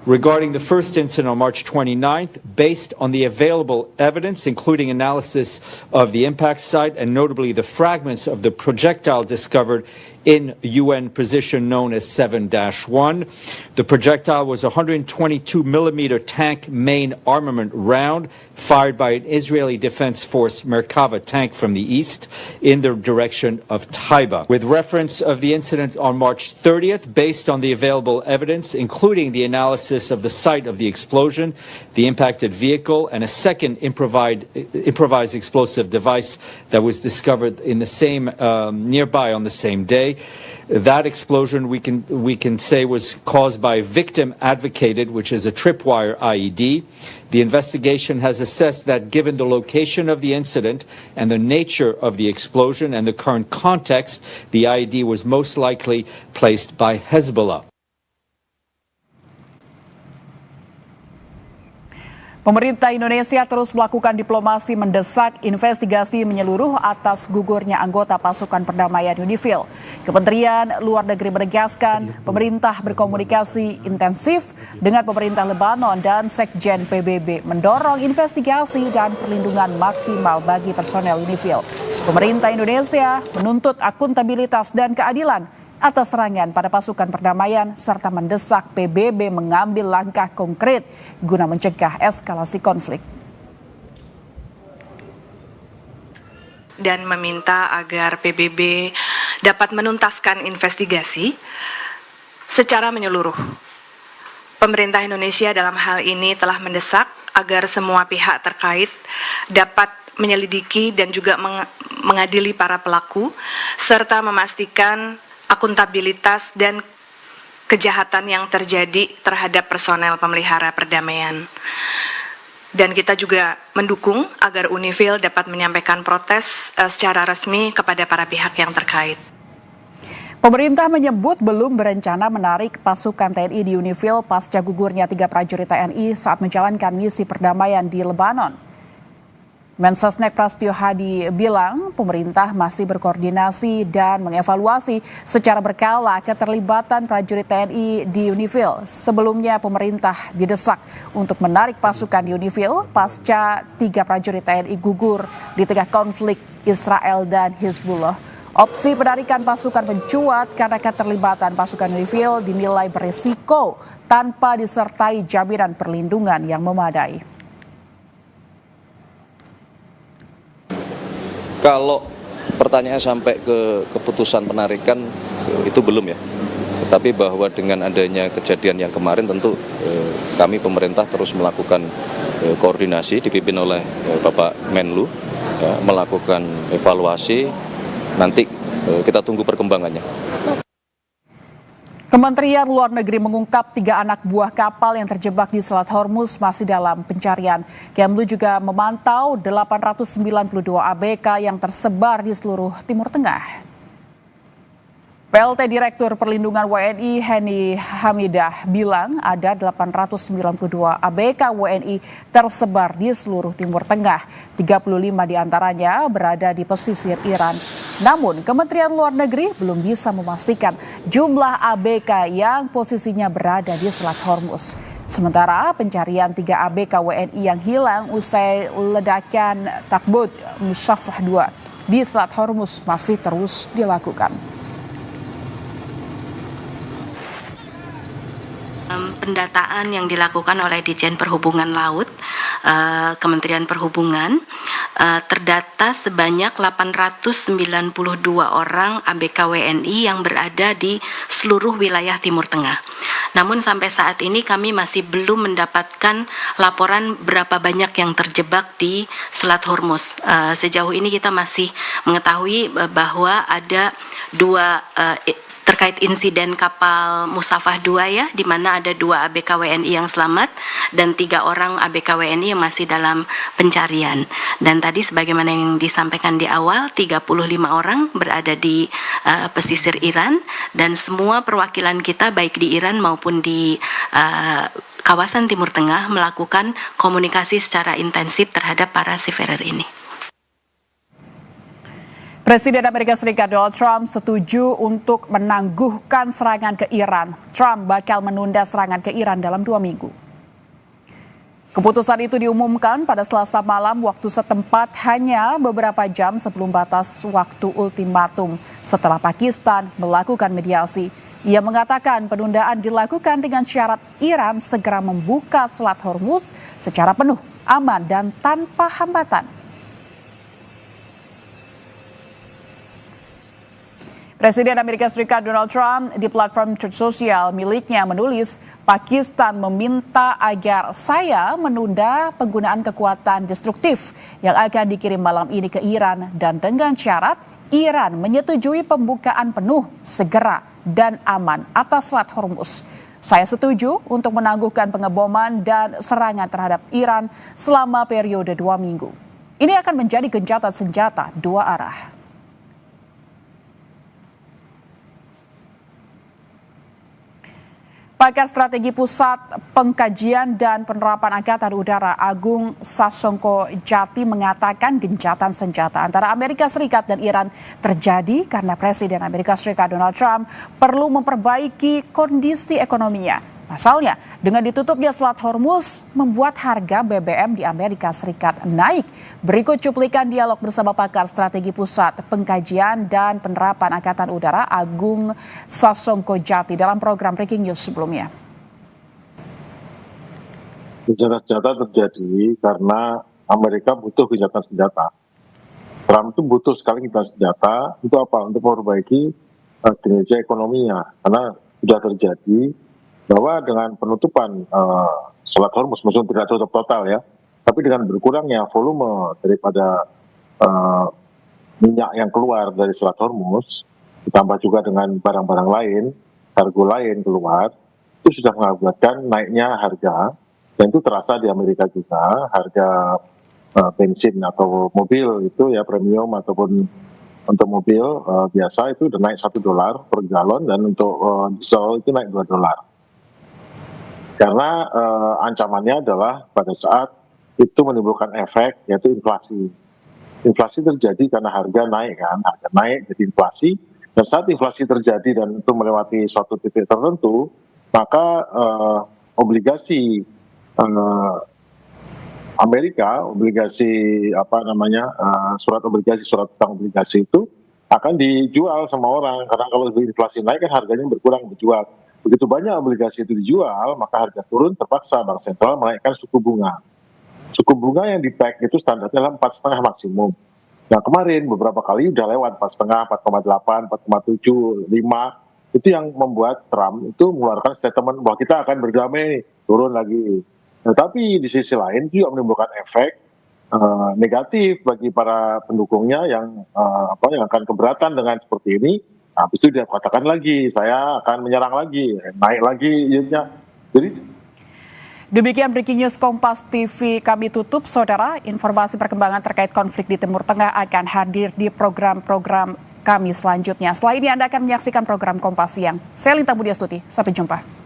Regarding the first incident on March 29th, based on the available evidence, including analysis of the impact site and notably the fragments of the projectile discovered in UN position known as 7-1. The projectile was a 122-millimeter tank main armament round fired by an Israeli Defense Force Merkava tank from the east in the direction of Taiba. With reference of the incident on March 30th, based on the available evidence, including the analysis of the site of the explosion, the impacted vehicle, and a second improvised explosive device that was discovered in the same nearby on the same day. That explosion we can say was caused by victim advocated, which is a tripwire IED. The investigation has assessed that given the location of the incident and the nature of the explosion and the current context, the IED was most likely placed by Hezbollah. Pemerintah Indonesia terus melakukan diplomasi mendesak investigasi menyeluruh atas gugurnya anggota pasukan perdamaian UNIFIL. Kementerian Luar Negeri menegaskan pemerintah berkomunikasi intensif dengan pemerintah Lebanon dan Sekjen PBB mendorong investigasi dan perlindungan maksimal bagi personel UNIFIL. Pemerintah Indonesia menuntut akuntabilitas dan keadilan atas serangan pada pasukan perdamaian serta mendesak PBB mengambil langkah konkret guna mencegah eskalasi konflik. Dan meminta agar PBB dapat menuntaskan investigasi secara menyeluruh. Pemerintah Indonesia dalam hal ini telah mendesak agar semua pihak terkait dapat menyelidiki dan juga mengadili para pelaku serta memastikan akuntabilitas dan kejahatan yang terjadi terhadap personel pemelihara perdamaian. Dan kita juga mendukung agar UNIFIL dapat menyampaikan protes secara resmi kepada para pihak yang terkait. Pemerintah menyebut belum berencana menarik pasukan TNI di UNIFIL pasca gugurnya 3 prajurit TNI saat menjalankan misi perdamaian di Lebanon. Mensesnek Prasetyo Hadi bilang pemerintah masih berkoordinasi dan mengevaluasi secara berkala keterlibatan prajurit TNI di UNIFIL. Sebelumnya pemerintah didesak untuk menarik pasukan di UNIFIL pasca 3 prajurit TNI gugur di tengah konflik Israel dan Hizbullah. Opsi penarikan pasukan mencuat karena keterlibatan pasukan UNIFIL dinilai berisiko tanpa disertai jaminan perlindungan yang memadai. Kalau pertanyaan sampai ke keputusan penarikan itu belum ya. Tetapi bahwa dengan adanya kejadian yang kemarin tentu kami pemerintah terus melakukan koordinasi dipimpin oleh Bapak Menlu ya, melakukan evaluasi, nanti kita tunggu perkembangannya. Kementerian Luar Negeri mengungkap 3 anak buah kapal yang terjebak di Selat Hormuz masih dalam pencarian. Kemlu juga memantau 892 ABK yang tersebar di seluruh Timur Tengah. PLT Direktur Perlindungan WNI Heni Hamidah bilang ada 892 ABK WNI tersebar di seluruh Timur Tengah. 35 diantaranya berada di pesisir Iran. Namun Kementerian Luar Negeri belum bisa memastikan jumlah ABK yang posisinya berada di Selat Hormuz. Sementara pencarian 3 ABK WNI yang hilang usai ledakan Takbut Musafah 2 di Selat Hormuz masih terus dilakukan. Pendataan yang dilakukan oleh Ditjen Perhubungan Laut, Kementerian Perhubungan, terdata sebanyak 892 orang ABK WNI yang berada di seluruh wilayah Timur Tengah. Namun sampai saat ini kami masih belum mendapatkan laporan berapa banyak yang terjebak di Selat Hormuz. Sejauh ini kita masih mengetahui bahwa ada dua terkait insiden kapal Musafah 2 ya, di mana ada 2 ABK WNI yang selamat dan 3 orang ABK WNI yang masih dalam pencarian. Dan tadi sebagaimana yang disampaikan di awal, 35 orang berada di pesisir Iran, dan semua perwakilan kita baik di Iran maupun di kawasan Timur Tengah melakukan komunikasi secara intensif terhadap para seafarer ini. Presiden Amerika Serikat Donald Trump setuju untuk menangguhkan serangan ke Iran. Trump bakal menunda serangan ke Iran dalam 2 minggu. Keputusan itu diumumkan pada Selasa malam waktu setempat, hanya beberapa jam sebelum batas waktu ultimatum setelah Pakistan melakukan mediasi. Ia mengatakan penundaan dilakukan dengan syarat Iran segera membuka Selat Hormuz secara penuh, aman, dan tanpa hambatan. Presiden Amerika Serikat Donald Trump di platform Truth Social miliknya menulis, Pakistan meminta agar saya menunda penggunaan kekuatan destruktif yang akan dikirim malam ini ke Iran, dan dengan syarat Iran menyetujui pembukaan penuh, segera, dan aman atas Selat Hormuz. Saya setuju untuk menangguhkan pengeboman dan serangan terhadap Iran selama periode 2 minggu. Ini akan menjadi gencatan senjata 2 arah. Pakar Strategi Pusat Pengkajian dan Penerapan Angkatan Udara Agung Sasongko Jati mengatakan gencatan senjata antara Amerika Serikat dan Iran terjadi karena Presiden Amerika Serikat Donald Trump perlu memperbaiki kondisi ekonominya. Pasalnya, dengan ditutupnya Selat Hormuz membuat harga BBM di Amerika Serikat naik. Berikut cuplikan dialog bersama pakar Strategi Pusat Pengkajian dan Penerapan Angkatan Udara Agung Sasongko Jati dalam program Breaking News sebelumnya. Gencatan senjata terjadi karena Amerika butuh gencatan senjata. Trump itu butuh sekali gencatan senjata. Untuk apa? Untuk memperbaiki kinerja ekonominya. Karena sudah terjadi bahwa dengan penutupan Selat Hormuz, maksudnya tidak tutup total ya, tapi dengan berkurangnya volume daripada minyak yang keluar dari Selat Hormuz, ditambah juga dengan barang-barang lain, kargo lain keluar, itu sudah mengakibatkan naiknya harga, dan itu terasa di Amerika juga, harga bensin atau mobil itu ya premium ataupun untuk mobil biasa itu udah naik $1 per galon, dan untuk diesel itu naik $2. Karena ancamannya adalah pada saat itu menimbulkan efek yaitu inflasi. Inflasi terjadi karena harga naik kan, harga naik jadi inflasi. Dan saat inflasi terjadi dan itu melewati suatu titik tertentu, maka obligasi Amerika, obligasi surat utang obligasi itu akan dijual sama orang, karena kalau inflasi naik kan harganya berkurang dijual. Begitu banyak obligasi itu dijual, maka harga turun, terpaksa Bank Sentral menaikkan suku bunga. Suku bunga yang di-peg itu standarnya adalah 4,5 maksimum. Nah kemarin beberapa kali udah lewat 4,5, 4,8, 4,7, 5. Itu yang membuat Trump itu mengeluarkan statement bahwa kita akan berdamai, turun lagi. Nah, tapi di sisi lain juga menimbulkan efek negatif bagi para pendukungnya yang akan keberatan dengan seperti ini. Habis itu dia katakan lagi, saya akan menyerang lagi, naik lagi yieldnya. Jadi demikian Breaking News Kompas TV kami tutup, saudara. Informasi perkembangan terkait konflik di Timur Tengah akan hadir di program-program kami selanjutnya. Setelah ini Anda akan menyaksikan program Kompas Siang. Saya Lintang Budiastuti, sampai jumpa.